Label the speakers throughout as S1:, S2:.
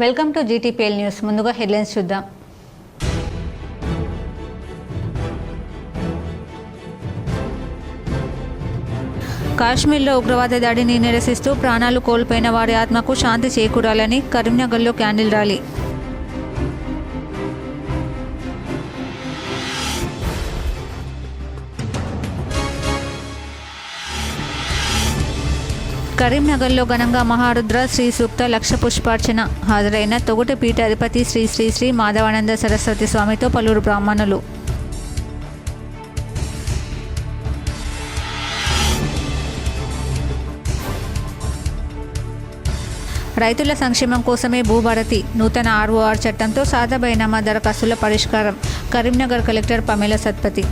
S1: Welcome to GTPL news. ముందుగా headlines చూద్దాం. కాశ్మీర్లో ఉగ్రవాద దాడిని నిరసిస్తూ ప్రాణాలు కోల్పోయిన వారి ఆత్మకు శాంతి చేకూరాలని కరీంనగర్లో క్యాండిల్ ర్యాలీ. కరీంనగర్లో ఘనంగా మహారుద్ర శ్రీ సూక్త లక్ష పుష్పార్చన. హాజరైన తొగుట పీఠాధిపతి శ్రీ శ్రీ శ్రీ మాధవానంద సరస్వతి స్వామితో పలువురు బ్రాహ్మణులు. రైతుల సంక్షేమం కోసమే భూభారతి నూతన ఆర్ఓఆర్ చట్టంతో సాదా బైనామా దరఖాస్తుల పరిష్కారం. కరీంనగర్ కలెక్టర్ పమేల సత్పతి.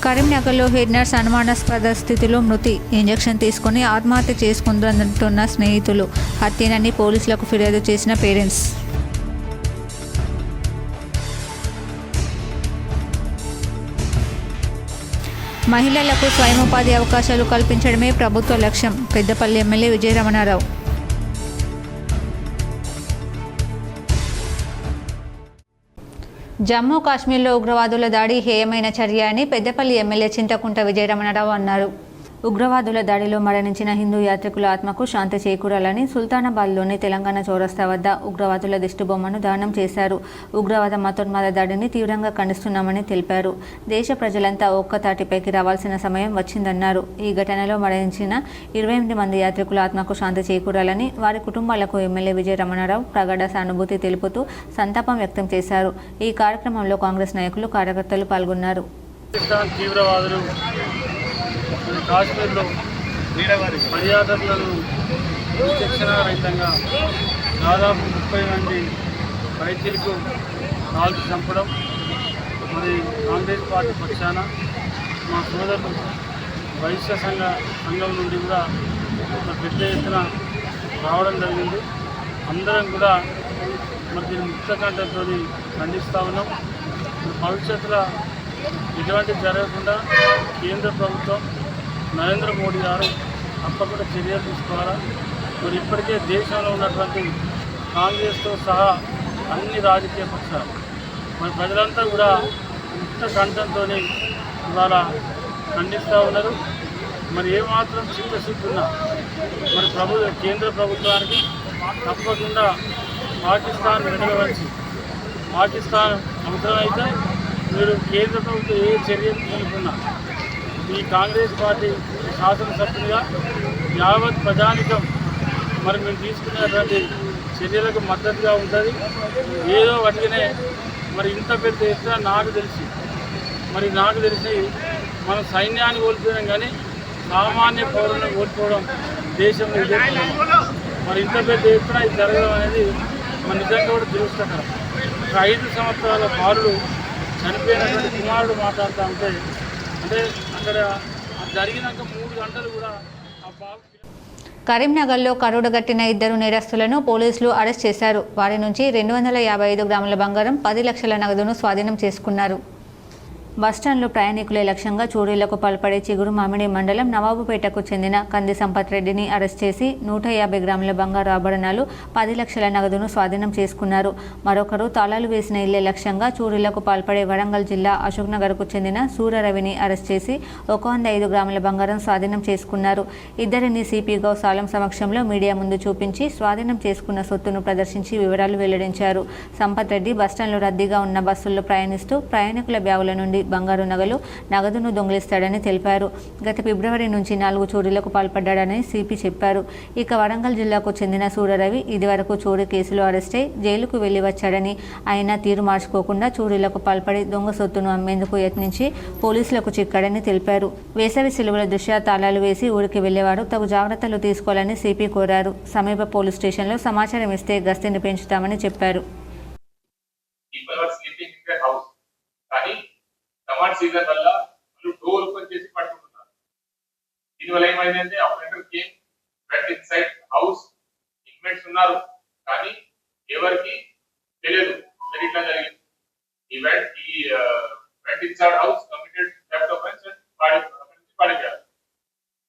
S1: కరీంనగర్లో హెడ్ నర్స్ అనుమానాస్పద స్థితిలో మృతి. ఇంజెక్షన్ తీసుకుని ఆత్మహత్య చేసుకుందంటున్న స్నేహితులు. హత్యనని పోలీసులకు ఫిర్యాదు చేసిన పేరెంట్స్. మహిళలకు స్వయం ఉపాధి అవకాశాలు కల్పించడమే ప్రభుత్వ లక్ష్యం. పెద్దపల్లి ఎమ్మెల్యే విజయరమణారావు. జమ్మూ కాశ్మీర్లో ఉగ్రవాదుల దాడి హేయమైన చర్య అని పెద్దపల్లి ఎమ్మెల్యే చింతకుంట విజయరమణారావు అన్నారు. ఉగ్రవాదుల దాడిలో మరణించిన హిందూ యాత్రికుల ఆత్మకు శాంతి చేకూరాలని సుల్తానాబాద్లోని తెలంగాణ చౌరస్తా వద్ద ఉగ్రవాదుల దిష్టిబొమ్మను దహనం చేశారు. ఉగ్రవాద మతోన్మాద దాడిని తీవ్రంగా ఖండిస్తున్నామని తెలిపారు. దేశ ప్రజలంతా ఒక్కతాటిపైకి రావాల్సిన సమయం వచ్చిందన్నారు. ఈ ఘటనలో మరణించిన 28 మంది యాత్రికుల ఆత్మకు శాంతి చేకూరాలని వారి కుటుంబాలకు ఎమ్మెల్యే విజయరమణారావు ప్రగాఢ సానుభూతి తెలుపుతూ సంతాపం వ్యక్తం చేశారు. ఈ కార్యక్రమంలో కాంగ్రెస్ నాయకులు, కార్యకర్తలు పాల్గొన్నారు.
S2: కాశ్మీర్లో పర్యాటకులను విచక్షణారహితంగా దాదాపు 30 మంది రైతులకు కాల్చి చంపడం, మరి కాంగ్రెస్ పార్టీ పక్షాన మా సోదరులు వైశ్య సంఘం నుండి కూడా ఒక పెద్ద ఎత్తున రావడం జరిగింది. అందరం కూడా మరి దీన్ని ముక్తకంఠంతో ఖండిస్తూ ఉన్నాం. భవిష్యత్తులో ఇటువంటి జరగకుండా కేంద్ర ప్రభుత్వం నరేంద్ర మోడీ గారు తప్పకుండా చర్యలు తీసుకోవాలా. మరి ఇప్పటికే దేశంలో ఉన్నటువంటి కాంగ్రెస్తో సహా అన్ని రాజకీయ పక్షాలు మరి ప్రజలంతా కూడా ముక్త కంఠంతో ఇవాళ ఖండిస్తూ ఉన్నారు. మరి ఏమాత్రం చిత్తశుద్ధి ఉన్నా మరి కేంద్ర ప్రభుత్వానికి తప్పకుండా పాకిస్తాన్ విడవలసి, పాకిస్తాన్ అవసరమైతే మీరు కేంద్ర ప్రభుత్వం ఏ చర్యలు తీసుకున్నా ఈ కాంగ్రెస్ పార్టీ శాసనసభ్యులుగా యావత్ ప్రజానికం మరి మేము తీసుకునేటువంటి చర్యలకు మద్దతుగా ఉంటుంది. ఏదో వాటినే మరి ఇంత పెద్ద ఎత్తున నాకు తెలిసి మన సైన్యాన్ని కోల్పోయాం, కానీ సామాన్య పౌరులను కోల్పోవడం దేశంలో ఇదే. మరి ఇంత పెద్ద ఎత్తున ఇది జరగడం అనేది మన నిజంగా కూడా దురదృష్టకరం. 5 సంవత్సరాల బాలుడు చనిపోయినటువంటి కుమారుడు మాట్లాడుతూ ఉంటే అంటే అక్కడ జరిగినాక 3 గంటలు కూడా ఆ బాబు.
S1: కరీంనగర్లో కరుడుగట్టిన 2 నేరస్తులను పోలీసులు అరెస్ట్ చేశారు. వారి నుంచి 255 గ్రాముల బంగారం, 10 లక్షల నగదును స్వాధీనం చేసుకున్నారు. బస్టాండ్లో ప్రయాణికులే లక్ష్యంగా చోరీలకు పాల్పడే చిగురు మామిడి మండలం నవాబుపేటకు చెందిన కంది సంపత్ రెడ్డిని అరెస్ట్ చేసి 150 గ్రాముల బంగారు ఆభరణాలు, 10 లక్షల నగదును స్వాధీనం చేసుకున్నారు. మరొకరు తాళాలు వేసిన ఇల్లే లక్ష్యంగా చోరీలకు పాల్పడే వరంగల్ జిల్లా అశోక్నగర్కు చెందిన సూర్యరవిని అరెస్ట్ చేసి 105 గ్రాముల బంగారం స్వాధీనం చేసుకున్నారు. ఇద్దరిని సిపి గౌసాలం సమక్షంలో మీడియా ముందు చూపించి స్వాధీనం చేసుకున్న సొత్తును ప్రదర్శించి వివరాలు వెల్లడించారు. సంపత్ రెడ్డి బస్టాండ్లో రద్దీగా ఉన్న బస్సుల్లో ప్రయాణిస్తూ ప్రయాణికుల బ్యాగుల నుండి బంగారు నగదును దొంగిలిస్తాడని తెలిపారు. గత ఫిబ్రవరి నుంచి 4 చోరీలకు పాల్పడ్డాడని సిపి చెప్పారు. ఇక వరంగల్ జిల్లాకు చెందిన సూర్యరవి ఇదివరకు చోరీ కేసులో అరెస్టై జైలుకు వెళ్లి వచ్చాడని, ఆయన తీరు మార్చుకోకుండా చోరీలకు పాల్పడి దొంగ సొత్తును అమ్మేందుకు యత్నించి పోలీసులకు చిక్కాడని తెలిపారు. వేసవి సెలవుల దృష్ట్యా తాళాలు వేసి ఊరికి వెళ్లేవారు తగు జాగ్రత్తలు తీసుకోవాలని సిపి కోరారు. సమీప పోలీస్ స్టేషన్లో సమాచారం ఇస్తే గస్తీని పెంచుతామని చెప్పారు.
S3: సమ్మర్ సీజన్ వల్ల వాళ్ళు డోర్ ఓపెన్ చేసి పడుకుంటున్నారు. దీనివల్ల ఏమైందంటే operator came went inside house, inmates ఉన్నారు కానీ ఎవరికి తెలియదు ఇట్లా జరిగింది. ఈ went inside house committed theft offence and పాడిపోయారు.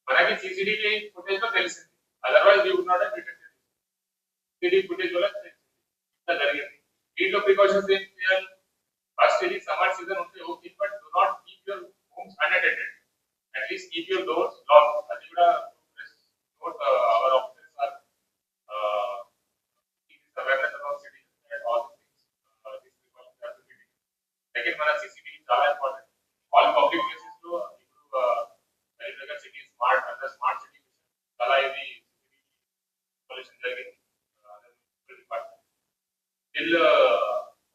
S3: మనకి CCTV keep your doors locked. అది కూడా note our officers are keeping awareness about citizens and all these things. These precautions have to be taken. Second, మన CCTV చాలా important. All public places లో ఇప్పుడు regular city smart under smart city చాలా ఇది pollution జరిగింది. Till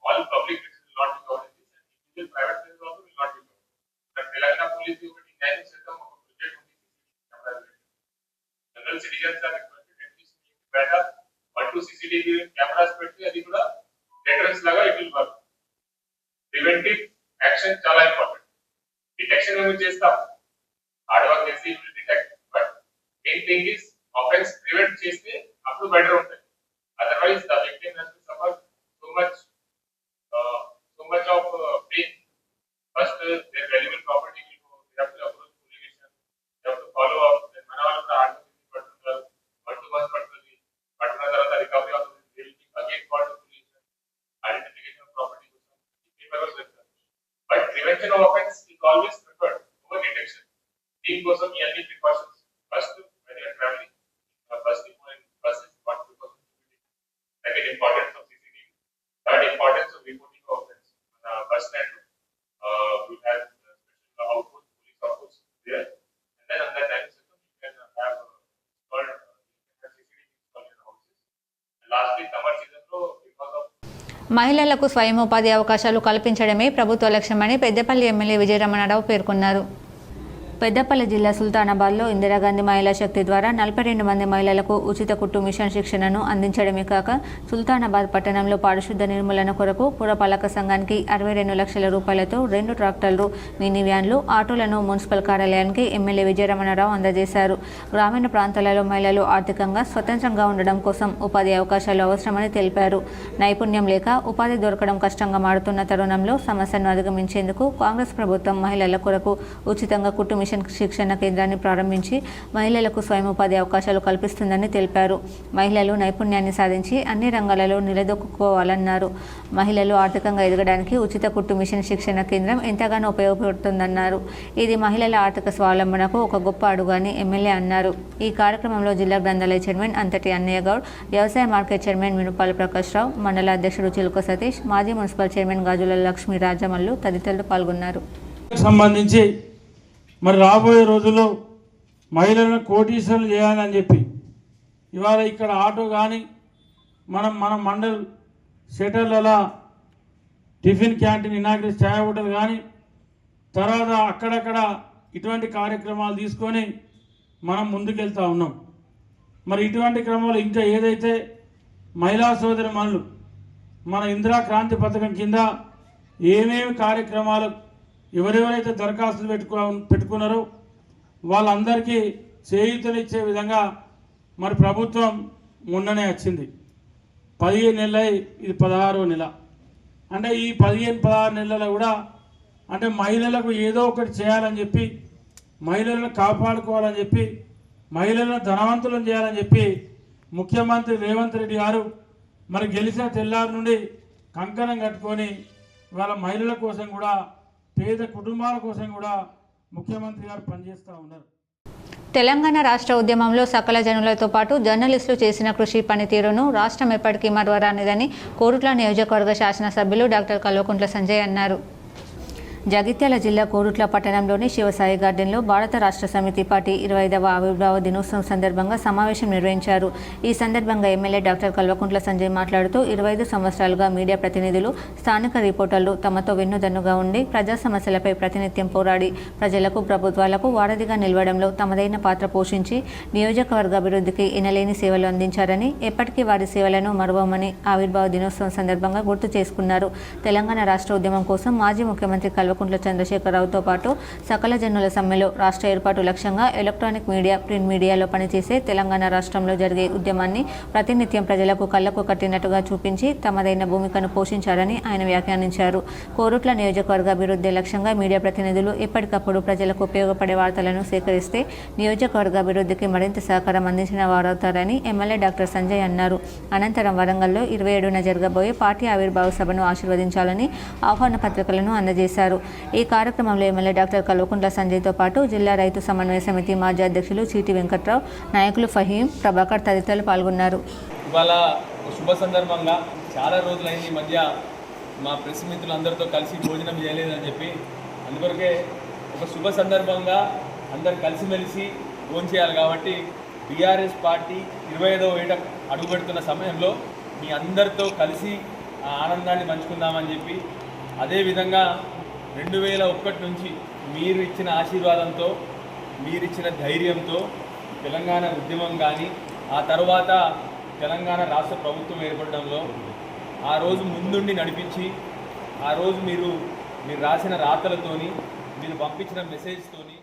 S3: all public places will not be covered in this, and individual private places also will not be covered. But Telangana police ఒకటి న్యాయం చేద్దాం ఒక project ఉంది CCTV. General citizens are requested at least better 1-2 CCTV cameras పెట్టి అది కూడా deterrence లాగా it will work. Preventive action చాలా important. Detection ఏమి చేస్తాం హార్డ్ వర్క్ చేసి it will detect, but main thing is offense prevent చేస్తే అప్పుడు బెటర్ ఉంటుంది. Otherwise the victim has to suffer so much of pain. First their valuable property will go, they have to approach police station, they have to follow up, then మన వాళ్ళు కూడా order పట్టుకుంటారు, 1-2 months పడుతుంది, పట్టుకున్న తర్వాత recovery అవుతుంది, they will be again called to police station, identification of property కోసం papers పెడతారు. But prevention of offense is always preferred over detection. దీనికోసం ఈ అన్ని precautions first when you are traveling, first buses what precautions to be taken. Second, importance of CCTV. Third, importance of reporting of offense. Bus stand, we have special outpost, police outpost there, and then on that time system you can have installed CCTV installed in houses. And lastly, summer season లో because of
S1: మహిళలకు స్వయం ఉపాధి అవకాశాలు కల్పించడమే ప్రభుత్వ లక్ష్యమని Peddapalli MLA Vijaya Ramana Rao పేర్కొన్నారు. పెద్దపల్లి జిల్లా సుల్తానాబాద్లో ఇందిరాగాంధీ మహిళా శక్తి ద్వారా 42 మంది మహిళలకు ఉచిత కుట్టు మిషన్ శిక్షణను అందించడమే కాక సుల్తానాబాద్ పట్టణంలో పారిశుద్ధ నిర్మూలన కొరకు పురపాలక సంఘానికి 62 లక్షల రూపాయలతో 2 ట్రాక్టర్లు, మినీ వ్యాన్లు, ఆటోలను మున్సిపల్ కార్యాలయానికి ఎమ్మెల్యే విజయరమణారావు అందజేశారు. గ్రామీణ ప్రాంతాలలో మహిళలు ఆర్థికంగా స్వతంత్రంగా ఉండడం కోసం ఉపాధి అవకాశాలు అవసరమని తెలిపారు. నైపుణ్యం లేక ఉపాధి దొరకడం కష్టంగా మారుతున్న తరుణంలో సమస్యను అధిగమించేందుకు కాంగ్రెస్ ప్రభుత్వం మహిళల కొరకు ఉచితంగా కుట్టు మిషన్ శిక్షణ కేంద్రాన్ని ప్రారంభించి మహిళలకు స్వయం ఉపాధి అవకాశాలు కల్పిస్తుందని తెలిపారు. మహిళలు నైపుణ్యాన్ని సాధించి అన్ని రంగాలలో నిలదొక్కుకోవాలన్నారు. మహిళలు ఆర్థికంగా ఎదగడానికి ఉచిత కుట్టు మిషన్ శిక్షణ కేంద్రం ఎంతగానో ఉపయోగపడుతుందన్నారు. ఇది మహిళల ఆర్థిక స్వావలంబనకు ఒక గొప్ప అడుగని ఎమ్మెల్యే అన్నారు. ఈ కార్యక్రమంలో జిల్లా గ్రంథాలయ చైర్మన్ అంతటి అన్నయ్య గౌడ్, వ్యవసాయ మార్కెట్ చైర్మన్ మినుపాల ప్రకాష్ రావు, మండల అధ్యక్షుడు చిలుక సతీష్, మాజీ మున్సిపల్ చైర్మన్ గాజుల లక్ష్మీ రాజమల్లు తదితరులు పాల్గొన్నారు.
S2: సంబంధించి మరి రాబోయే రోజుల్లో మహిళలను కోటీశ్వరులు చేయాలని చెప్పి ఇవాళ ఇక్కడ ఆటో కానీ మన మండల్ షెటర్లలో టిఫిన్ క్యాంటీన్ ఇనాగ్రేట్ ఛాయ్ హోటల్ కానీ తర్వాత అక్కడక్కడ ఇటువంటి కార్యక్రమాలు తీసుకొని మనం ముందుకెళ్తూ ఉన్నాం. మరి ఇటువంటి క్రమంలో ఇంకా ఏదైతే మహిళా సోదరి మనులు మన ఇందిరా క్రాంతి పథకం కింద ఏమేమి కార్యక్రమాలు ఎవరెవరైతే దరఖాస్తులు పెట్టుకున్నారో వాళ్ళందరికీ చేయూతనిచ్చే విధంగా మరి ప్రభుత్వం మొన్ననే వచ్చింది. 15 నెలలు, ఇది 16వ నెల. అంటే ఈ 15-16 నెలలు కూడా అంటే మహిళలకు ఏదో ఒకటి చేయాలని చెప్పి, మహిళలను కాపాడుకోవాలని చెప్పి, మహిళలను ధనవంతులను చేయాలని చెప్పి ముఖ్యమంత్రి రేవంత్ రెడ్డి గారు మరి గెలిచిన తెల్లారి నుండి కంకణం కట్టుకొని వాళ్ళ మహిళల కోసం కూడా, పేద కుటుంబాల కోసం కూడా ముఖ్యమంత్రి గారు పనిచేస్తూ ఉన్నారు.
S1: తెలంగాణ రాష్ట్ర ఉద్యమంలో సకల జనులతో పాటు జర్నలిస్టులు చేసిన కృషి పనితీరును రాష్ట్రం ఎప్పటికీ మరువరానిదని కోరుట్ల నియోజకవర్గ శాసనసభ్యులు డాక్టర్ కల్వకుంట్ల సంజయ్ అన్నారు. జగిత్యాల జిల్లా కోరుట్ల పట్టణంలోని శివసాయి గార్డెన్లో భారత రాష్ట్ర సమితి పార్టీ 25వ ఆవిర్భావ దినోత్సవం సందర్భంగా సమావేశం నిర్వహించారు. ఈ సందర్భంగా ఎమ్మెల్యే డాక్టర్ కల్వకుంట్ల సంజయ్ మాట్లాడుతూ 25 సంవత్సరాలుగా మీడియా ప్రతినిధులు, స్థానిక రిపోర్టర్లు తమతో వెన్నుదన్నుగా ఉండి ప్రజా సమస్యలపై ప్రాతినిధ్యం పోరాడి ప్రజలకు, ప్రభుత్వాలకు వారధిగా నిలవడంలో తమదైన పాత్ర పోషించి నియోజకవర్గ అభివృద్ధికి ఎనలేని సేవలు అందించారని, ఎప్పటికీ వారి సేవలను మరువమని ఆవిర్భావ దినోత్సవం సందర్భంగా గుర్తు చేసుకున్నారు. తెలంగాణ రాష్ట్ర ఉద్యమం కోసం మాజీ ముఖ్యమంత్రి కల్వకుంట్ల చంద్రశేఖరరావుతో పాటు సకల జనుల సమ్మెలో రాష్ట్ర ఏర్పాటు లక్ష్యంగా ఎలక్ట్రానిక్ మీడియా, ప్రింట్ మీడియాలో పనిచేసే తెలంగాణ రాష్ట్రంలో జరిగే ఉద్యమాన్ని ప్రతినిత్యం ప్రజలకు కళ్లకు కట్టినట్టుగా చూపించి తమదైన భూమికను పోషించారని ఆయన వ్యాఖ్యానించారు. కోరుట్ల నియోజకవర్గ అభివృద్ధి లక్ష్యంగా మీడియా ప్రతినిధులు ఎప్పటికప్పుడు ప్రజలకు ఉపయోగపడే వార్తలను సేకరిస్తే నియోజకవర్గ అభివృద్ధికి మరింత సహకారం అందించిన వారవుతారని ఎమ్మెల్యే డాక్టర్ సంజయ్ అన్నారు. అనంతరం వరంగల్లో 27న జరగబోయే పార్టీ ఆవిర్భావ సభను ఆశీర్వదించాలని ఆహ్వాన పత్రికలను అందజేశారు. ఈ కార్యక్రమంలో ఎమ్మెల్యే డాక్టర్ కల్వకుంట్ల సంజయ్తో పాటు జిల్లా రైతు సమన్వయ సమితి మాజీ అధ్యక్షులు చీటి వెంకట్రావు, నాయకులు ఫహీం, ప్రభాకర్ తదితరులు పాల్గొన్నారు.
S4: ఇవాళ శుభ సందర్భంగా చాలా రోజులైంది ఈ మధ్య మా ప్రెస్ మిత్రులందరితో కలిసి భోజనం చేయలేదని చెప్పి, అందుకొరకే ఒక శుభ సందర్భంగా అందరు కలిసిమెలిసి భోజనం చేయాలి కాబట్టి బీఆర్ఎస్ పార్టీ 25వ ఏట అడుగుపెడుతున్న సమయంలో మీ అందరితో కలిసి ఆ ఆనందాన్ని పంచుకుందామని చెప్పి, అదేవిధంగా 2001 నుంచి మీరు ఇచ్చిన ఆశీర్వాదంతో, మీరిచ్చిన ధైర్యంతో తెలంగాణ ఉద్యమం కానీ, ఆ తర్వాత తెలంగాణ రాష్ట్ర ప్రభుత్వం ఏర్పడడంలో ఆ రోజు ముందుండి నడిపించి, ఆ రోజు మీరు రాసిన రాతలతోని, మీరు పంపించిన మెసేజ్తోని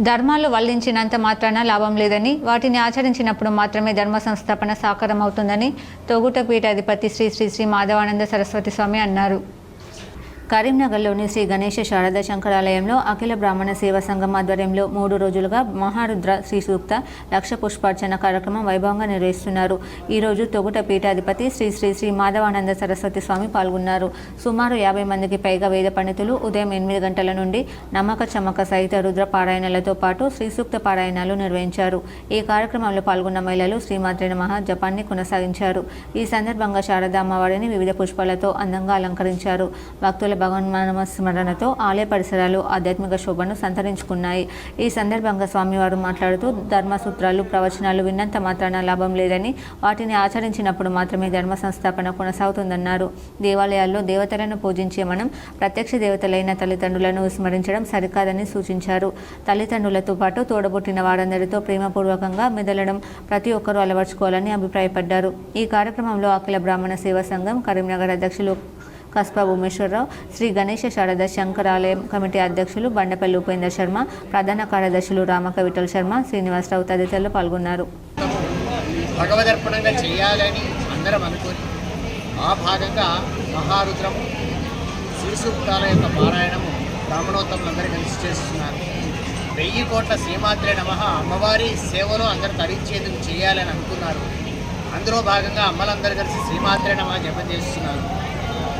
S1: ధర్మాలు వల్లించినంత మాత్రాన లాభం లేదని, వాటిని ఆచరించినప్పుడు మాత్రమే ధర్మ సంస్థాపన సాకారం అవుతుందని తొగుట పీఠాధిపతి శ్రీ శ్రీ శ్రీ మాధవానంద సరస్వతి స్వామి అన్నారు. కరీంనగర్లోని శ్రీ గణేశ శారద శంకరాలయంలో అఖిల బ్రాహ్మణ సేవా సంఘం ఆధ్వర్యంలో 3 రోజులుగా మహారుద్ర శ్రీ సూక్త లక్ష పుష్పార్చన కార్యక్రమం వైభవంగా నిర్వహిస్తున్నారు. ఈరోజు తొగుట పీఠాధిపతి శ్రీ శ్రీ శ్రీ మాధవానంద సరస్వతి స్వామి పాల్గొన్నారు. సుమారు 50 మందికి పైగా వేద పండితులు ఉదయం 8 గంటల నుండి నమ్మక చమ్మక సహిత రుద్ర పారాయణలతో పాటు శ్రీ సూక్త పారాయణాలు నిర్వహించారు. ఈ కార్యక్రమంలో పాల్గొన్న మహిళలు శ్రీమాత్రే నమః జపాన్ని కొనసాగించారు. ఈ సందర్భంగా శారదా అమ్మవారిని వివిధ పుష్పాలతో అందంగా అలంకరించారు. భక్తుల భగవన్మానవ స్మరణతో ఆలయ పరిసరాలు ఆధ్యాత్మిక శోభను సంతరించుకున్నాయి. ఈ సందర్భంగా స్వామివారు మాట్లాడుతూ ధర్మసూత్రాలు, ప్రవచనాలు విన్నంత మాత్రాన లాభం లేదని, వాటిని ఆచరించినప్పుడు మాత్రమే ధర్మ సంస్థాపన కొనసాగుతుందన్నారు. దేవాలయాల్లో దేవతలను పూజించే మనం ప్రత్యక్ష దేవతలైన తల్లిదండ్రులను విస్మరించడం సరికాదని సూచించారు. తల్లిదండ్రులతో పాటు తోడబుట్టిన వారందరితో ప్రేమపూర్వకంగా మెదలడం ప్రతి ఒక్కరూ అలవర్చుకోవాలని అభిప్రాయపడ్డారు. ఈ కార్యక్రమంలో అఖిల బ్రాహ్మణ సేవా సంఘం కరీంనగర్ అధ్యక్షులు కస్బా ఉమేశ్వరరావు, శ్రీ గణేశ శారద శంకరాలయం కమిటీ అధ్యక్షులు బండపల్లి ఉపేందర్ శర్మ, ప్రధాన కార్యదర్శులు రామక విఠల్ శర్మ, శ్రీనివాసరావు తదితరులు పాల్గొన్నారు.
S5: భగవదర్పణంగా చేయాలని అందరం అనుకుని ఆ భాగంగా మహారుద్రము, శ్రీ సూక్తాల యొక్క పారాయణము బ్రాహ్మణోత్తములందరూ కలిసి చేస్తున్నారు. 1000 కోట్ల శ్రీమాత్రే నమః అమ్మవారి సేవలో అందరూ తరించేందుకు చేయాలని అనుకున్నారు. అందులో భాగంగా అమ్మలందరూ కలిసి శ్రీమాత్రే నమః జపం చేస్తున్నారు.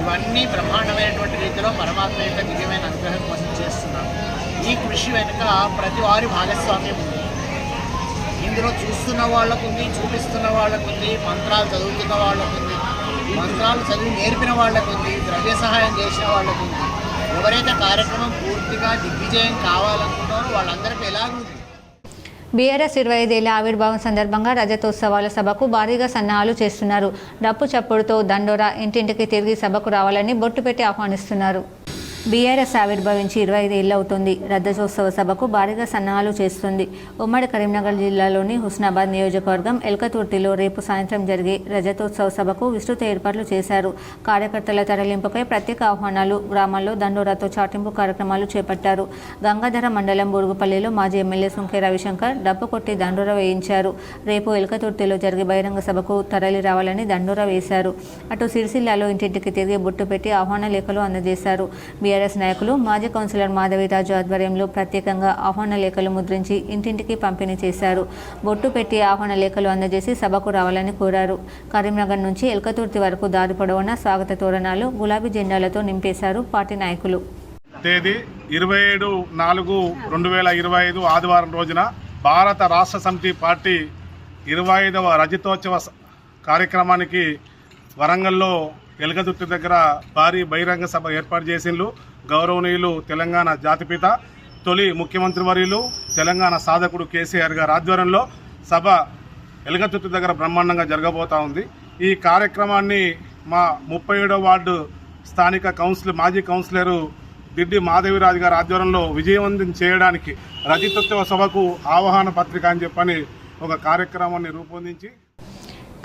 S5: ఇవన్నీ బ్రహ్మాండమైనటువంటి రీతిలో పరమాత్మ యొక్క దివ్యమైన అనుగ్రహం కోసం చేస్తున్నాం. ఈ కృషి వెనుక ప్రతి వారి భాగస్వామ్యం ఉంది. ఇందులో చూస్తున్న వాళ్ళకు ఉంది, చూపిస్తున్న వాళ్ళకు ఉంది, మంత్రాలు చదువుతున్న వాళ్ళకు ఉంది, మంత్రాలు చదివి నేర్పిన వాళ్ళకు ఉంది, ద్రవ్య సహాయం చేసిన వాళ్ళకు ఉంది. ఎవరైతే కార్యక్రమం పూర్తిగా దిగ్విజయం కావాలనుకుంటారో వాళ్ళందరికీ ఎలాగుంది.
S1: బీఆర్ఎస్ 25 ఏళ్ల ఆవిర్భావం సందర్భంగా రజతోత్సవాల సభకు భారీగా సన్నాహాలు చేస్తున్నారు. డప్పు చప్పుడుతో దండోరా ఇంటింటికి తిరిగి సభకు రావాలని బొట్టు పెట్టి ఆహ్వానిస్తున్నారు. బీఆర్ఎస్ ఆవిర్భవించి 25 ఏళ్ళు అవుతుంది. రజతోత్సవ సభకు భారీగా సన్నాహాలు చేస్తుంది. ఉమ్మడి కరీంనగర్ జిల్లాలోని హుస్నాబాద్ నియోజకవర్గం ఎల్కతుర్తిలో రేపు సాయంత్రం జరిగే రజతోత్సవ సభకు విస్తృత ఏర్పాట్లు చేశారు. కార్యకర్తల తరలింపుపై ప్రత్యేక ఆహ్వానాలు, గ్రామాల్లో దండోరాతో చాటింపు కార్యక్రమాలు చేపట్టారు. గంగాధర మండలం బూరుగుపల్లిలో మాజీ ఎమ్మెల్యే సుంకే రవిశంకర్ డప్పు కొట్టి దండోరా వేయించారు. రేపు ఎల్కతుర్తిలో జరిగే బహిరంగ సభకు తరలి రావాలని దండోరా వేశారు. అటు సిరిసిల్లాలో ఇంటింటికి తిరిగి బొట్టు పెట్టి ఆహ్వాన లేఖలు అందజేశారు. బీఆర్ఎస్ నాయకులు మాజీ కౌన్సిలర్ మాధవిరాజు ఆధ్వర్యంలో ప్రత్యేకంగా ఆహ్వాన లేఖలు ముద్రించి ఇంటింటికి పంపిణీ చేశారు. బొట్టు పెట్టి ఆహ్వాన లేఖలు అందజేసి సభకు రావాలని కోరారు. కరీంనగర్ నుంచి ఎల్కతుర్తి వరకు దారి పొడవునా స్వాగత తోరణాలు, గులాబీ జెండాలతో నింపేశారు పార్టీ నాయకులు.
S6: తేదీ 27/4/2025 ఆదివారం రోజున భారత రాష్ట్ర సమితి పార్టీ 25వ రజతోత్సవ కార్యక్రమానికి వరంగల్లో ఎల్కతుర్తి దగ్గర భారీ బహిరంగ సభ ఏర్పాటు చేసిండ్రు. గౌరవనీయులు తెలంగాణ జాతిపిత, తొలి ముఖ్యమంత్రి వర్యులు, తెలంగాణ సాధకుడు కేసీఆర్ గారి ఆధ్వర్యంలో సభ ఎల్కతుర్తి దగ్గర బ్రహ్మాండంగా జరగబోతా ఉంది. ఈ కార్యక్రమాన్ని మా 37వ వార్డు స్థానిక మాజీ కౌన్సిలరు దిడ్డి మాధవిరాజు గారి ఆధ్వర్యంలో విజయవంతం చేయడానికి రజతోత్సవ సభకు ఆహ్వాన పత్రిక అని చెప్పని ఒక కార్యక్రమాన్ని రూపొందించి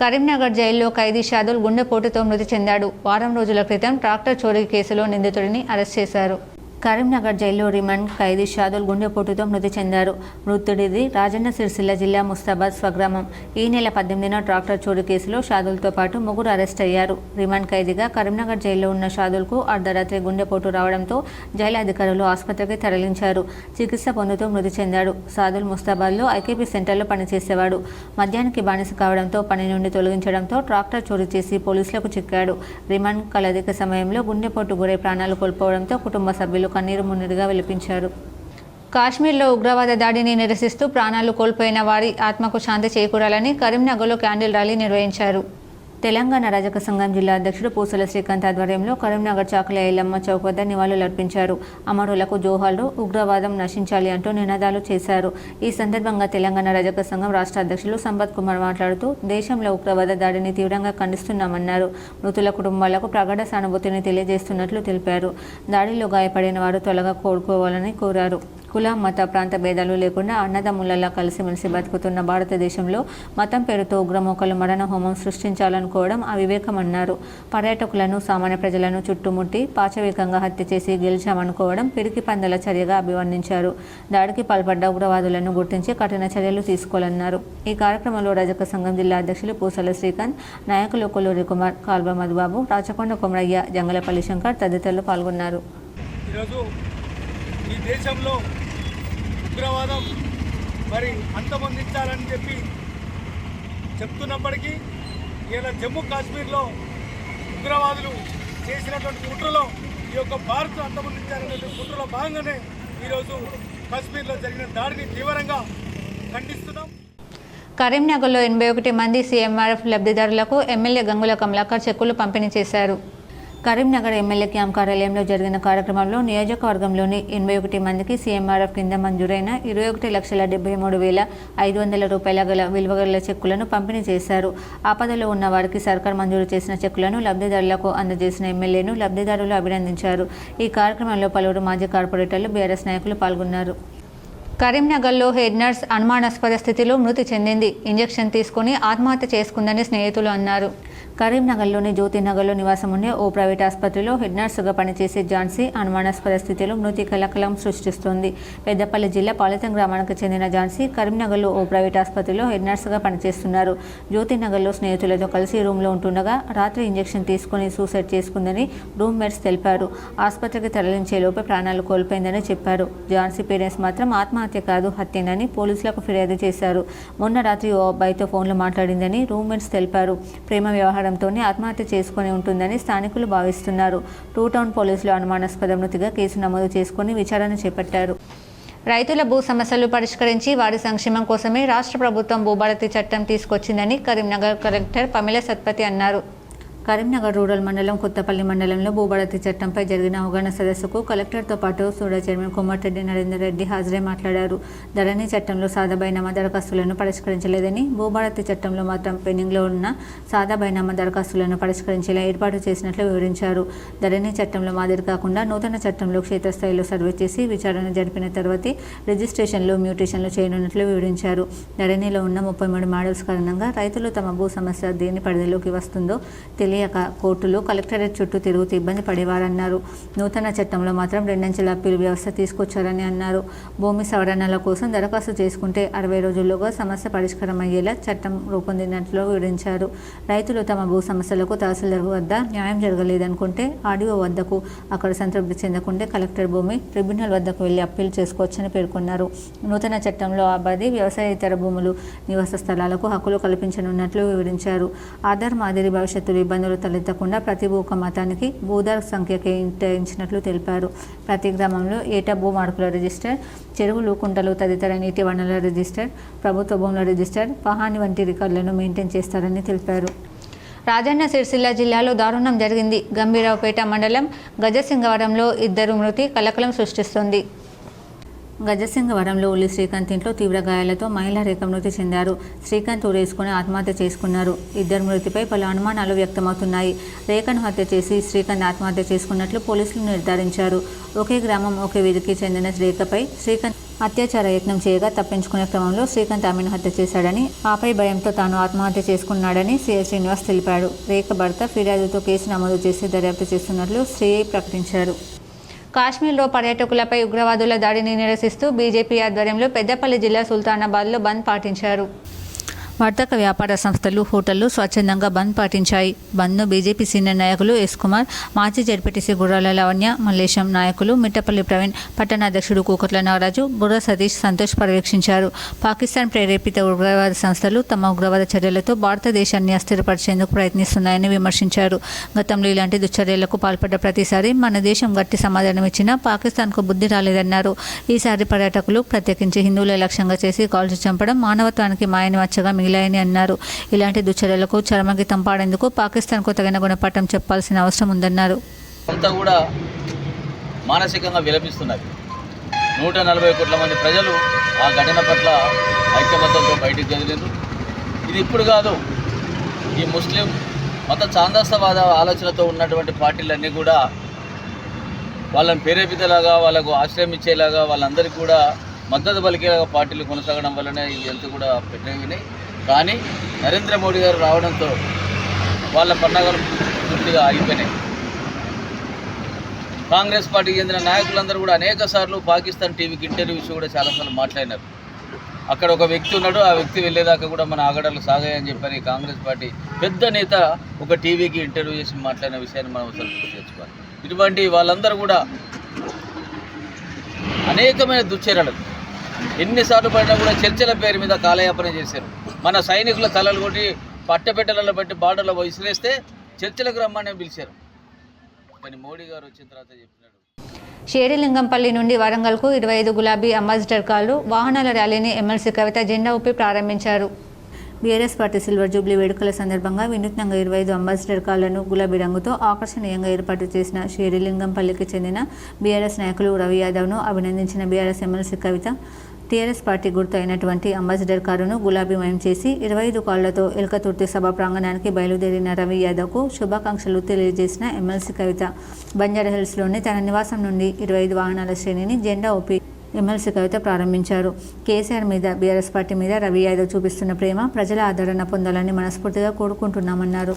S1: కరీంనగర్ జైల్లో ఖైదీ షాదుల్ గుండెపోటుతో మృతి చెందాడు. వారం రోజుల క్రితం ట్రాక్టర్ చోరీ కేసులో నిందితుడిని అరెస్ట్ చేశారు. కరీంనగర్ జైల్లో రిమాండ్ ఖైదీ షాదుల్ గుండెపోటుతో మృతి చెందారు. మృతుడిది రాజన్న సిరిసిల్ల జిల్లా ముస్తాబాద్ స్వగ్రామం. ఈ నెల 18న ట్రాక్టర్ చోరీ కేసులో షాదుల్తో పాటు ముగ్గురు అరెస్ట్ అయ్యారు. రిమాండ్ ఖైదీగా కరీంనగర్ జైల్లో ఉన్న షాదుల్కు అర్ధరాత్రి గుండెపోటు రావడంతో జైలు అధికారులు ఆసుపత్రికి తరలించారు. చికిత్స పొందుతూ మృతి చెందాడు. షాదుల్ ముస్తాబాద్లో ఐకేపీ సెంటర్లో పనిచేసేవాడు. మద్యానికి బానిస కావడంతో పని నుండి తొలగించడంతో ట్రాక్టర్ చోరీ చేసి పోలీసులకు చిక్కాడు. రిమాండ్ కలదిక సమయంలో గుండెపోటు గురై ప్రాణాలు కోల్పోవడంతో కుటుంబ సభ్యులు కన్నీరు మున్నీరుగా విలపించారు. కాశ్మీర్లో ఉగ్రవాద దాడిని నిరసిస్తూ ప్రాణాలు కోల్పోయిన వారి ఆత్మకు శాంతి చేకూరాలని కరీంనగర్లో క్యాండిల్ ర్యాలీ నిర్వహించారు. తెలంగాణ రజక సంఘం జిల్లా అధ్యక్షుడు పూసల శ్రీకాంత్ ఆధ్వర్యంలో కరీంనగర్ చాకుల ఎల్లమ్మ చౌక్ వద్ద నివాళులర్పించారు. అమరులకు జోహార్లు, ఉగ్రవాదం నశించాలి అంటూ నినాదాలు చేశారు. ఈ సందర్భంగా తెలంగాణ రజక సంఘం రాష్ట్ర అధ్యక్షులు సంపత్ కుమార్ మాట్లాడుతూ దేశంలో ఉగ్రవాద దాడిని తీవ్రంగా ఖండిస్తున్నామన్నారు. మృతుల కుటుంబాలకు ప్రగాఢ సానుభూతిని తెలియజేస్తున్నట్లు తెలిపారు. దాడిలో గాయపడిన వారు త్వరగా కోలుకోవాలని కోరారు. కుల మత ప్రాంత భేదాలు లేకుండా అన్నదమ్ములలా కలిసిమెలిసి బతుకుతున్న భారతదేశంలో మతం పేరుతో ఉగ్రమోకలు మరణ హోమం సృష్టించాలనుకోవడం అవివేకమన్నారు. పర్యాటకులను, సామాన్య ప్రజలను చుట్టుముట్టి పాశవికంగా హత్య చేసి గెలిచామనుకోవడం పిరికి పందల చర్యగా అభివర్ణించారు. దాడికి పాల్పడ్డ ఉగ్రవాదులను గుర్తించి కఠిన చర్యలు తీసుకోవాలన్నారు. ఈ కార్యక్రమంలో రజక సంఘం జిల్లా అధ్యక్షులు పూసల శ్రీకాంత్, నాయకులు కొల్లూరి కుమార్, కాల్వ మధుబాబు, రాచకొండ కొమరయ్య, జంగలపల్లి శంకర్ తదితరులు పాల్గొన్నారు.
S7: ఈ దేశంలో ఉగ్రవాదం అంతమొందించాలని చెప్తున్నప్పటికీ ఇలా జమ్మూ కాశ్మీర్లో ఉగ్రవాదులు చేసినటువంటి కుట్రలో ఈ యొక్క భారత్ అంతమొందించాలనే కుట్రలో భాగంగానే ఈరోజు కాశ్మీర్లో జరిగిన దాడిని తీవ్రంగా ఖండిస్తున్నాం.
S1: కరీంనగర్లో 81 మంది సీఎంఆర్ఎఫ్ లబ్ధిదారులకు ఎమ్మెల్యే గంగుల కమలాకర్ చెక్కులు పంపిణీ చేశారు. కరీంనగర్ ఎమ్మెల్యే క్యాంప్ కార్యాలయంలో జరిగిన కార్యక్రమంలో నియోజకవర్గంలోని 81 మందికి సీఎంఆర్ఎఫ్ కింద మంజూరైన 21,73,500 రూపాయల గల విలువగల చెక్కులను పంపిణీ చేశారు. ఆపదలో ఉన్న వారికి సర్కార్ మంజూరు చేసిన చెక్కులను లబ్ధిదారులకు అందజేసిన ఎమ్మెల్యేను లబ్ధిదారులు అభినందించారు. ఈ కార్యక్రమంలో పలువురు మాజీ కార్పొరేటర్లు, బీఆర్ఎస్ నాయకులు పాల్గొన్నారు. కరీంనగర్లో హెడ్ నర్స్ అనుమానాస్పద స్థితిలో మృతి చెందింది. ఇంజెక్షన్ తీసుకుని ఆత్మహత్య చేసుకుందని స్నేహితులు అన్నారు. కరీంనగర్లోని జ్యోతినగర్లో నివాసం ఉండే ఓ ప్రైవేట్ ఆసుపత్రిలో హెడ్ నర్సుగా పనిచేసే ఝాన్సీ అనుమానాస్పద స్థితిలో మృతి కలకలం సృష్టిస్తోంది. పెద్దపల్లి జిల్లా పాలితం గ్రామానికి చెందిన ఝాన్సీ కరీంనగర్లో ఓ ప్రైవేట్ ఆసుపత్రిలో హెడ్ నర్సుగా పనిచేస్తున్నారు. జ్యోతినగర్లో స్నేహితులతో కలిసి రూమ్లో ఉంటుండగా రాత్రి ఇంజెక్షన్ తీసుకుని సూసైడ్ చేసుకుందని రూమ్మేట్స్ తెలిపారు. ఆసుపత్రికి తరలించేలోపే ప్రాణాలు కోల్పోయిందని చెప్పారు. ఝాన్సీ పేరెంట్స్ మాత్రం ఆత్మహత్య కాదు, హత్యేనని పోలీసులకు ఫిర్యాదు చేశారు. మొన్న రాత్రి ఓ అబ్బాయితో ఫోన్లో మాట్లాడిందని రూమ్మేట్స్ తెలిపారు. ప్రేమ వ్యవహారం ఆత్మహత్య చేసుకుని ఉంటుందని స్థానికులు భావిస్తున్నారు. టూ టౌన్ పోలీసులు అనుమానాస్పద మృతిగా కేసు నమోదు చేసుకుని విచారణ చేపట్టారు. రైతుల భూ సమస్యలు పరిష్కరించి వారి సంక్షేమం కోసమే రాష్ట్ర ప్రభుత్వం భూభారతి చట్టం తీసుకొచ్చిందని కరీంనగర్ కలెక్టర్ పమిల సత్పతి అన్నారు. కరీంనగర్ రూరల్ మండలం కొత్తపల్లి మండలంలో భూభారతి చట్టంపై జరిగిన అవగాహన సదస్సుకు కలెక్టర్తో పాటు సూడా చైర్మన్ కోమటిరెడ్డి నరేందర్ రెడ్డి హాజరై మాట్లాడారు. ధరణి చట్టంలో సాదా బైనామా దరఖాస్తులను పరిష్కరించలేదని, భూభారతి చట్టంలో మాత్రం పెండింగ్లో ఉన్న సాదా బైనామా దరఖాస్తులను పరిష్కరించేలా ఏర్పాటు చేసినట్లు వివరించారు. ధరణి చట్టంలో మాదిరి కాకుండా నూతన చట్టంలో క్షేత్రస్థాయిలో సర్వే చేసి విచారణ జరిపిన తర్వాతే రిజిస్ట్రేషన్లు, మ్యూటేషన్లు చేయనున్నట్లు వివరించారు. ధరణిలో ఉన్న 33 మోడల్స్ కారణంగా రైతులు తమ భూ సమస్య దేని పరిధిలోకి వస్తుందో తెలియక కోర్టులు, కలెక్టరేట్ చుట్టూ తిరుగుతూ ఇబ్బంది పడేవారన్నారు. నూతన చట్టంలో మాత్రం 2 అంచెల అప్పీల్ వ్యవస్థ తీసుకొచ్చారని అన్నారు. భూమి సవరణల కోసం దరఖాస్తు చేసుకుంటే 60 రోజుల్లోగా సమస్య పరిష్కారం అయ్యేలా చట్టం రూపొందినట్లు వివరించారు. రైతులు తమ భూ సమస్యలకు తహసీల్దార్ వద్ద న్యాయం జరగలేదనుకుంటే ఆర్డీఓ వద్దకు, అక్కడ సంతృప్తి చెందకుంటే కలెక్టర్ భూమి ట్రిబ్యునల్ వద్దకు వెళ్లి అప్పీల్ చేసుకోవచ్చని పేర్కొన్నారు. నూతన చట్టంలో ఆబాది, వ్యవసాయేతర భూములు, నివాస స్థలాలకు హక్కులు కల్పించనున్నట్లు వివరించారు. ఆధార్ మాదిరి భవిష్యత్తులో ఇబ్బందులు తలెత్తకుండా ప్రతి భూ మతానికి భూదార్ సంఖ్య కేటాయించినట్లు తెలిపారు. ప్రతి గ్రామంలో ఏటా భూ మార్కుల రిజిస్టర్, చెరువులు, కుంటలు తదితర నీటి వనరుల రిజిస్టర్, ప్రభుత్వ భూముల రిజిస్టర్, పహాని వంటి రికార్డులను మెయింటైన్ చేస్తారని తెలిపారు. రాజన్న సిరిసిల్ల జిల్లాలో దారుణం జరిగింది. గంభీరావుపేట మండలం గజసింగవరంలో 2 మృతి కలకలం సృష్టిస్తుంది. గజసింగవరంలో ఉల్లి శ్రీకాంత్ ఇంట్లో తీవ్ర గాయాలతో మహిళా రేఖ మృతి చెందారు. శ్రీకాంత్ ఊరేసుకుని ఆత్మహత్య చేసుకున్నారు. 2 మృతిపై పలు అనుమానాలు వ్యక్తమవుతున్నాయి. రేఖను హత్య చేసి శ్రీకాంత్ ఆత్మహత్య చేసుకున్నట్లు పోలీసులు నిర్ధారించారు. ఒకే గ్రామం, ఒకే వీధికి చెందిన రేఖపై శ్రీకాంత్ అత్యాచార యత్నం చేయగా తప్పించుకునే క్రమంలో శ్రీకాంత్ ఆమెను హత్య చేశాడని, ఆపై భయంతో తాను ఆత్మహత్య చేసుకున్నాడని సిఐ శ్రీనివాస్ తెలిపాడు. రేఖ భర్త ఫిర్యాదుతో కేసు నమోదు చేసి దర్యాప్తు చేస్తున్నట్లు సిఐ ప్రకటించారు. కాశ్మీర్లో పర్యాటకులపై ఉగ్రవాదుల దాడిని నిరసిస్తూ బీజేపీ ఆధ్వర్యంలో పెద్దపల్లి జిల్లా సుల్తానాబాద్లో బంద్ పాటించారు. వర్తక వ్యాపార సంస్థలు, హోటళ్లు స్వచ్ఛందంగా బంద్ పాటించాయి. బంద్ను బీజేపీ సీనియర్ నాయకులు ఎస్ కుమార్, మాజీ జడ్పీటీసీ గుర్రాల లావణ్య, మల్లేశం నాయకులు మిట్టపల్లి ప్రవీణ్, పట్టణాధ్యక్షుడు కూకట్ల నాగరాజు, బుర్ర సతీష్, సంతోష్ పర్యవేక్షించారు. పాకిస్తాన్ ప్రేరేపిత ఉగ్రవాద సంస్థలు తమ ఉగ్రవాద చర్యలతో భారతదేశాన్ని అస్థిరపరిచేందుకు ప్రయత్నిస్తున్నాయని విమర్శించారు. గతంలో ఇలాంటి దుశ్చర్యలకు పాల్పడ్డ ప్రతిసారి మన దేశం గట్టి సమాధానం ఇచ్చినా పాకిస్తాన్కు బుద్ధి రాలేదన్నారు. ఈసారి పర్యాటకులు, ప్రత్యేకించి హిందువుల లక్ష్యంగా చేసి కాల్చి చంపడం మానవత్వానికి మాయని మచ్చగా మిగిలాయని అన్నారు. ఇలాంటి దుశ్చర్యలకు చరమగీతం పాడేందుకు పాకిస్తాన్కు తగిన గుణపాఠం చెప్పాల్సిన అవసరం ఉందన్నారు.
S8: అంతా కూడా మానసికంగా విలపిస్తున్నారు. 140 కోట్ల మంది ప్రజలు ఆ ఘటన పట్ల ఐక్యమత్యంతో బయటికి కదిలేరు. ఇది ఇప్పుడు కాదు, ఈ ముస్లిం మత ఛాందస్తవాద ఆలోచనతో ఉన్నటువంటి పార్టీలన్నీ కూడా వాళ్ళని ప్రేరేపితలాగా, వాళ్ళకు ఆశ్రయం ఇచ్చేలాగా, వాళ్ళందరికీ కూడా మద్దతు పలికేలాగా పార్టీలు కొనసాగడం వల్లనే ఇదంతా కూడా పెట్టినాయి. కానీ నరేంద్ర మోడీ గారు రావడంతో వాళ్ళ పండగలు పూర్తిగా ఆగిపోయినాయి. కాంగ్రెస్ పార్టీకి చెందిన నాయకులందరూ కూడా అనేక సార్లు పాకిస్తాన్ టీవీకి ఇంటర్వ్యూస్ కూడా చాలాసార్లు మాట్లాడినారు. అక్కడ ఒక వ్యక్తి ఉన్నాడు, ఆ వ్యక్తి వెళ్ళేదాకా కూడా మన ఆగడాలు సాగాయని చెప్పని కాంగ్రెస్ పార్టీ పెద్ద నేత ఒక టీవీకి ఇంటర్వ్యూ చేసి మాట్లాడిన విషయాన్ని మనం అసలు గుర్తు తెచ్చుకోవాలి. ఇటువంటి వాళ్ళందరూ కూడా అనేకమైన దుశ్చర్యలకు ఎన్నిసార్లు పడినా కూడా చర్చల పేరు మీద కాలయాపన చేశారు. మన సైనికుల తలలు కొట్టి పట్టపెట్టలలో బట్టి బార్డర్లో విసిరేస్తే చర్చలకు రమ్మని పిలిచారు. కానీ మోడీ గారు వచ్చిన తర్వాత చెప్పినాడు.
S1: షేరిలింగంపల్లి నుండి వరంగల్కు 25 గులాబీ అంబాసిడర్ కార్లు వాహనాల ర్యాలీని ఎమ్మెల్సీ కవిత జెండా ఊపి ప్రారంభించారు. బీఆర్ఎస్ పార్టీ సిల్వర్ జూబ్లీ వేడుకల సందర్భంగా వినూత్నంగా 25 అంబాసిడర్ కార్లను గులాబీ రంగుతో ఆకర్షణీయంగా ఏర్పాటు చేసిన షేరిలింగంపల్లికి చెందిన బీఆర్ఎస్ నాయకులు రవి యాదవ్ను అభినందించిన బీఆర్ఎస్ ఎమ్మెల్సీ కవిత టీఆర్ఎస్ పార్టీ గుర్తు అయినటువంటి అంబాసిడర్ కారును గులాబీమయం చేసి 25 కార్లతో ఎల్కతుర్తి సభ ప్రాంగణానికి బయలుదేరిన రవి యాదవ్కు శుభాకాంక్షలు తెలియజేసిన ఎమ్మెల్సీ కవిత బంజారాహిల్స్లోని తన నివాసం నుండి 25 వాహనాల శ్రేణిని జెండా ఊపి ఎమ్మెల్సీ కవిత ప్రారంభించారు. కేసీఆర్ మీద, బీఆర్ఎస్ పార్టీ మీద రవి యాదవ్ చూపిస్తున్న ప్రేమ ప్రజల ఆదరణ పొందాలని మనస్ఫూర్తిగా కోరుకుంటున్నామన్నారు.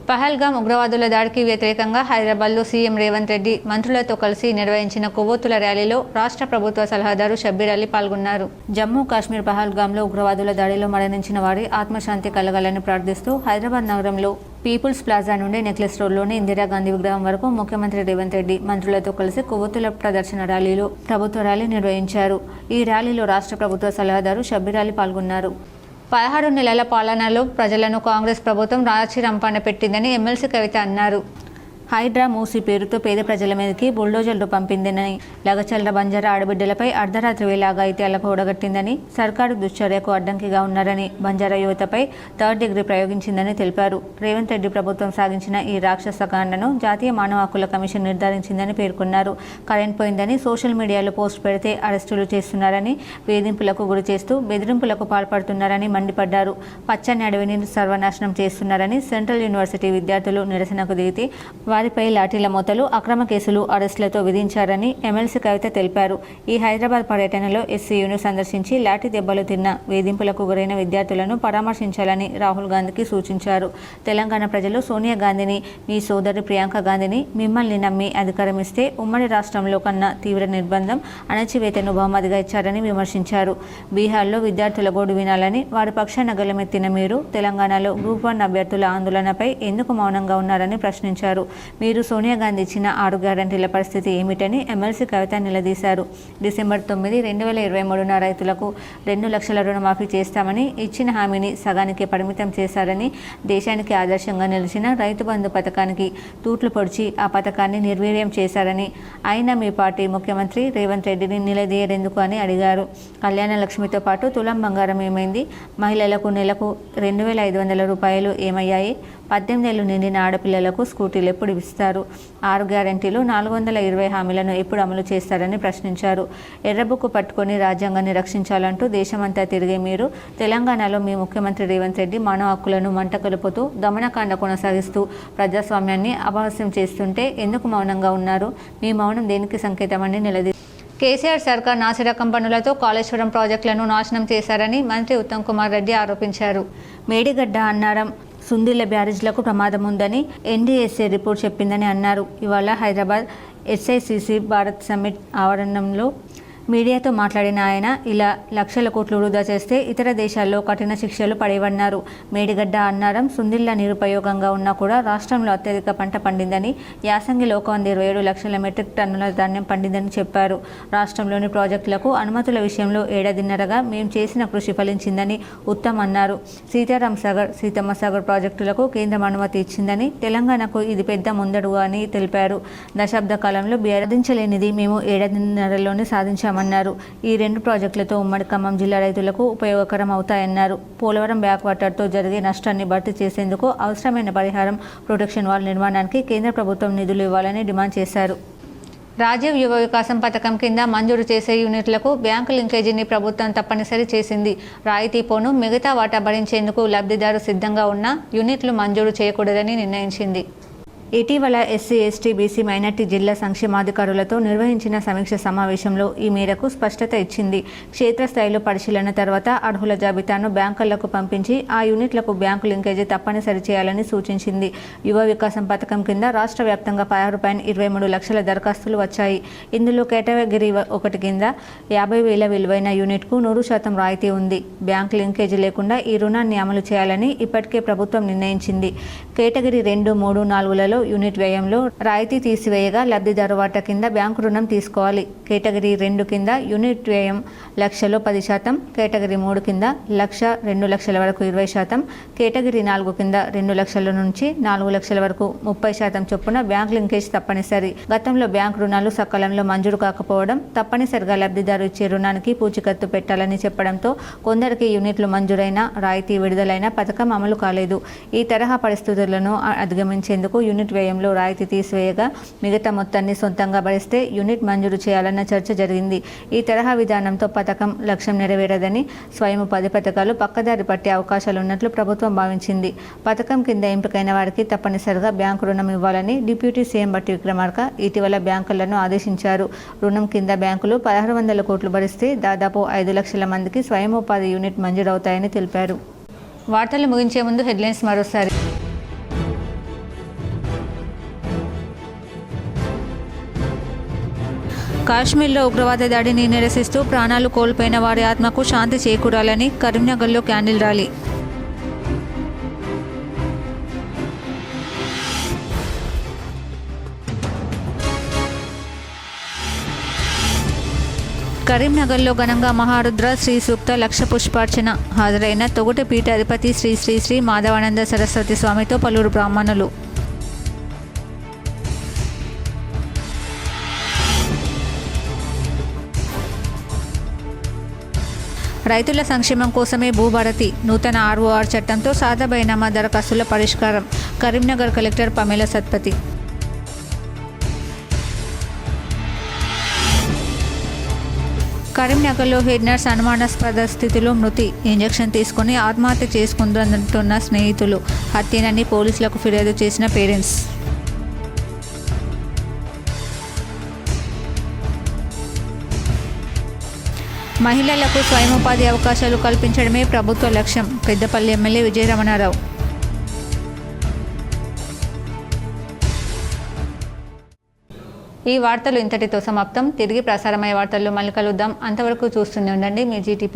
S1: పహల్గామ్ ఉగ్రవాదుల దాడికి వ్యతిరేకంగా హైదరాబాద్లో సీఎం రేవంత్ రెడ్డి మంత్రులతో కలిసి నిర్వహించిన కొవ్వొత్తుల ర్యాలీలో రాష్ట్ర ప్రభుత్వ సలహాదారు షబ్బీర్ అలీ పాల్గొన్నారు. జమ్మూ కాశ్మీర్ పహల్గామ్లో ఉగ్రవాదుల దాడిలో మరణించిన వారి ఆత్మశాంతి కలగాలని ప్రార్థిస్తూ హైదరాబాద్ నగరంలో పీపుల్స్ ప్లాజా నుండి నెక్లెస్ రోడ్లోని ఇందిరాగాంధీ విగ్రహం వరకు ముఖ్యమంత్రి రేవంత్ రెడ్డి మంత్రులతో కలిసి కొవ్వొత్తుల ప్రదర్శన ర్యాలీలో ప్రభుత్వ ర్యాలీ నిర్వహించారు. ఈ ర్యాలీలో రాష్ట్ర ప్రభుత్వ సలహాదారు షబ్బీర్ అలీ పాల్గొన్నారు. 16 నెలల పాలనలో ప్రజలను కాంగ్రెస్ ప్రభుత్వం రాచి రంపాన పెట్టిందని ఎమ్మెల్సీ కవిత అన్నారు. హైడ్రా మూసి పేరుతో పేద ప్రజల మీదకి బుల్డోజర్లు పంపిందని, లగచల్ల బంజారా ఆడబిడ్డలపై అర్ధరాత్రి వేళ అఘాయిత్యాలకు ఓడగట్టిందని, సర్కారు దుశ్చర్యకు అడ్డంకిగా ఉన్నారని, బంజారా యువతపై 3rd డిగ్రీ ప్రయోగించిందని తెలిపారు. రేవంత్ రెడ్డి ప్రభుత్వం సాగించిన ఈ రాక్షస కాండను జాతీయ మానవ హక్కుల కమిషన్ నిర్ధారించిందని పేర్కొన్నారు. కరెంట్ పోయిందని సోషల్ మీడియాలో పోస్ట్ పెడితే అరెస్టులు చేస్తున్నారని, వేధింపులకు గురి చేస్తూ బెదిరింపులకు పాల్పడుతున్నారని మండిపడ్డారు. పచ్చని అడవిని సర్వనాశనం చేస్తున్నారని సెంట్రల్ యూనివర్సిటీ విద్యార్థులు నిరసనకు దిగితే వారిపై లాఠీల మూతలు, అక్రమ కేసులు, అరెస్టులతో విధించారని ఎమ్మెల్సీ కవిత తెలిపారు. ఈ హైదరాబాద్ పర్యటనలో ఎస్సీయూను సందర్శించి లాఠీ దెబ్బలు తిన్న, వేధింపులకు గురైన విద్యార్థులను పరామర్శించాలని రాహుల్ గాంధీకి సూచించారు. తెలంగాణ ప్రజలు సోనియా గాంధీని, మీ సోదరి ప్రియాంక గాంధీని మిమ్మల్ని నమ్మి అధికారం ఇస్తే ఉమ్మడి రాష్ట్రంలో కన్నా తీవ్ర నిర్బంధం, అణచివేతను బహుమతిగా ఇచ్చారని విమర్శించారు. బీహార్లో విద్యార్థుల గోడు వినాలని వారి పక్షాన గలమెత్తిన మీరు తెలంగాణలో గ్రూప్ 1 అభ్యర్థుల ఆందోళనపై ఎందుకు మౌనంగా ఉన్నారని ప్రశ్నించారు. మీరు సోనియా గాంధీ ఇచ్చిన 6 గ్యారంటీల పరిస్థితి ఏమిటని ఎమ్మెల్సీ కవిత నిలదీశారు. డిసెంబర్ 9, 2023న రైతులకు 2 లక్షల రుణమాఫీ చేస్తామని ఇచ్చిన హామీని సగానికి పరిమితం చేశారని, దేశానికి ఆదర్శంగా నిలిచిన రైతు బంధు పథకానికి తూట్లు పొడిచి ఆ పథకాన్ని నిర్వీర్యం చేశారని, అయినా మీ పార్టీ ముఖ్యమంత్రి రేవంత్ రెడ్డిని నిలదీయరెందుకు అని అడిగారు. కళ్యాణ లక్ష్మితో పాటు తులం బంగారం ఏమైంది? మహిళలకు నెలకు 2500 రూపాయలు ఏమయ్యాయి? 18 ఏళ్లు నిండిన ఆడపిల్లలకు స్కూటీలు ఎప్పుడు ఇస్తారు? 6 గ్యారంటీలు, 420 హామీలను ఎప్పుడు అమలు చేస్తారని ప్రశ్నించారు. ఎర్రబుక్కు పట్టుకొని రాజ్యాంగాన్ని రక్షించాలంటూ దేశమంతా తిరిగే మీరు తెలంగాణలో మీ ముఖ్యమంత్రి రేవంత్ రెడ్డి మానవ హక్కులను మంట కలుపుతూ దమనకాండ కొనసాగిస్తూ ప్రజాస్వామ్యాన్ని అపహాస్యం చేస్తుంటే ఎందుకు మౌనంగా ఉన్నారు? మీ మౌనం దేనికి సంకేతమని నిలదీ కేసీఆర్ సర్కార్ నాసిరకం పనులతో కాళేశ్వరం ప్రాజెక్టులను నాశనం చేశారని మంత్రి ఉత్తమ్ కుమార్ రెడ్డి ఆరోపించారు. మేడిగడ్డ, అన్నారం, సుందిళ్ల బ్యారేజ్లకు ప్రమాదం ఉందని ఎన్డీఎస్ఏ రిపోర్ట్ చెప్పిందని అన్నారు. ఇవాళ హైదరాబాద్ SICC భారత్ సమ్మిట్ ఆవరణంలో మీడియాతో మాట్లాడిన ఆయన ఇలా లక్షల కోట్లు వృధా చేస్తే ఇతర దేశాల్లో కఠిన శిక్షలు పడేవన్నారు. మేడిగడ్డ అన్నారం సుందిళ్ల నిరుపయోగంగా ఉన్నా కూడా రాష్ట్రంలో అత్యధిక పంట పండిందని, యాసంగిలో 127 లక్షల మెట్రిక్ టన్నుల ధాన్యం పండిందని చెప్పారు. రాష్ట్రంలోని ప్రాజెక్టులకు అనుమతుల విషయంలో ఏడాదిన్నరగా మేం చేసిన కృషి ఫలించిందని ఉత్తమ్ అన్నారు. సీతారాం సాగర్, సీతమ్మ సాగర్ ప్రాజెక్టులకు కేంద్రం అనుమతి ఇచ్చిందని, తెలంగాణకు ఇది పెద్ద ముందడుగు అని తెలిపారు. దశాబ్ద కాలంలో సాధించలేనిది మేము ఏడాదిన్నరలోనే సాధించామన్నారు. ఈ 2 ప్రాజెక్టులతో ఉమ్మడి ఖమ్మం జిల్లా రైతులకు ఉపయోగకరం అవుతాయన్నారు. పోలవరం బ్యాక్ వాటర్తో జరిగే నష్టాన్ని భర్తీ చేసేందుకు అవసరమైన పరిహారం, ప్రొటెక్షన్ వాల్ నిర్మాణానికి కేంద్ర ప్రభుత్వం నిధులు ఇవ్వాలని డిమాండ్ చేశారు. రాజీవ్ యువ వికాసం పథకం కింద మంజూరు చేసే యూనిట్లకు బ్యాంకు లింకేజీని ప్రభుత్వం తప్పనిసరి చేసింది. రాయితీ పోను మిగతా వాటా భరించేందుకు లబ్ధిదారు సిద్ధంగా ఉన్న యూనిట్లు మంజూరు చేయకూడదని నిర్ణయించింది. ఇటీవల SC, ST, BC మైనార్టీ జిల్లా సంక్షేమాధికారులతో నిర్వహించిన సమీక్ష సమావేశంలో ఈ మేరకు స్పష్టత ఇచ్చింది. క్షేత్రస్థాయిలో పరిశీలన తర్వాత అర్హుల జాబితాను బ్యాంకులకు పంపించి ఆ యూనిట్లకు బ్యాంకు లింకేజీ తప్పనిసరి చేయాలని సూచించింది. యువ వికాసం పథకం కింద రాష్ట్ర వ్యాప్తంగా 23 లక్షల దరఖాస్తులు వచ్చాయి. ఇందులో కేటగిరీ 1 కింద 50,000 విలువైన యూనిట్కు 100% రాయితీ ఉంది. బ్యాంకు లింకేజీ లేకుండా ఈ రుణాన్ని అమలు చేయాలని ఇప్పటికే ప్రభుత్వం నిర్ణయించింది. కేటగిరీ 2, 3, 4లలో యూనిట్ వ్యయంలో రాయితీ తీసివేయగా లబ్ధిదారు వాటా కింద బ్యాంకు రుణం తీసుకోవాలి. కేటగిరీ 2 కింద యూనిట్ వ్యయం లక్షలో 10%, కేటగిరీ 3 కింద 1,00,000, 2 లక్షల వరకు 20%, కేటగిరీ 4 కింద 2 లక్షల నుంచి 4 లక్షల వరకు 30% చొప్పున బ్యాంక్ లింకేజ్ తప్పనిసరి. గతంలో బ్యాంకు రుణాలు సకాలంలో మంజూరు కాకపోవడం, తప్పనిసరిగా లబ్ధిదారు ఇచ్చే రుణానికి పూచికత్తు పెట్టాలని చెప్పడంతో కొందరికి యూనిట్లు మంజూరైన, రాయితీ విడుదలైన పథకం అమలు కాలేదు. ఈ తరహా పరిస్థితులను అధిగమించేందుకు యూనిట్ వ్యయంలో రాయితీ తీసివేయగా మిగతా మొత్తాన్ని సొంతంగా భరిస్తే యూనిట్ మంజూరు చేయాలన్న చర్చ జరిగింది. ఈ తరహా విధానంతో పథకం లక్ష్యం నెరవేరదని, స్వయం ఉపాధి పథకాలు పక్కదారి పట్టే అవకాశాలున్నట్లు ప్రభుత్వం భావించింది. పథకం కింద ఎంపికైన వారికి తప్పనిసరిగా బ్యాంకు రుణం ఇవ్వాలని డిప్యూటీ సీఎం బట్టి విక్రమార్క ఇటీవల బ్యాంకులను ఆదేశించారు. రుణం కింద బ్యాంకులు 1600 కోట్లు భరిస్తే దాదాపు 5 లక్షల మందికి స్వయం ఉపాధి యూనిట్ మంజూరవుతాయని తెలిపారు. వార్తలు ముగించే ముందు హెడ్లైన్స్ మరోసారి. కాశ్మీర్లో ఉగ్రవాద దాడిని నిరసిస్తూ ప్రాణాలు కోల్పోయిన వారి ఆత్మకు శాంతి చేకూరాలని కరీంనగర్లో క్యాండిల్ ర్యాలీ. కరీంనగర్లో ఘనంగా మహారుద్ర శ్రీ సూక్త లక్ష పుష్పార్చన. హాజరైన తొగుట పీఠాధిపతి శ్రీ శ్రీ శ్రీ మాధవానంద సరస్వతి స్వామితో పలువురు బ్రాహ్మణులు. రైతుల సంక్షేమం కోసమే భూభారతి. నూతన ROR చట్టంతో సాదా బైనామా దరఖాస్తుల పరిష్కారం. కరీంనగర్ కలెక్టర్ పమేల సత్పతి. కరీంనగర్లో హెడ్ నర్స్ అనుమానాస్పద స్థితిలో మృతి. ఇంజెక్షన్ తీసుకుని ఆత్మహత్య చేసుకుందంటున్న స్నేహితులు. హత్యనని పోలీసులకు ఫిర్యాదు చేసిన పేరెంట్స్. మహిళలకు స్వయం ఉపాధి అవకాశాలు కల్పించడమే ప్రభుత్వ లక్ష్యం. పెద్దపల్లి ఎమ్మెల్యే విజయరమణారావు. ఈ వార్తలు ఇంతటితో సమాప్తం. తిరిగి ప్రసారమయ్యే వార్తల్లో మళ్ళీ కలుద్దాం. అంతవరకు చూస్తూనే ఉండండి మీ GTP.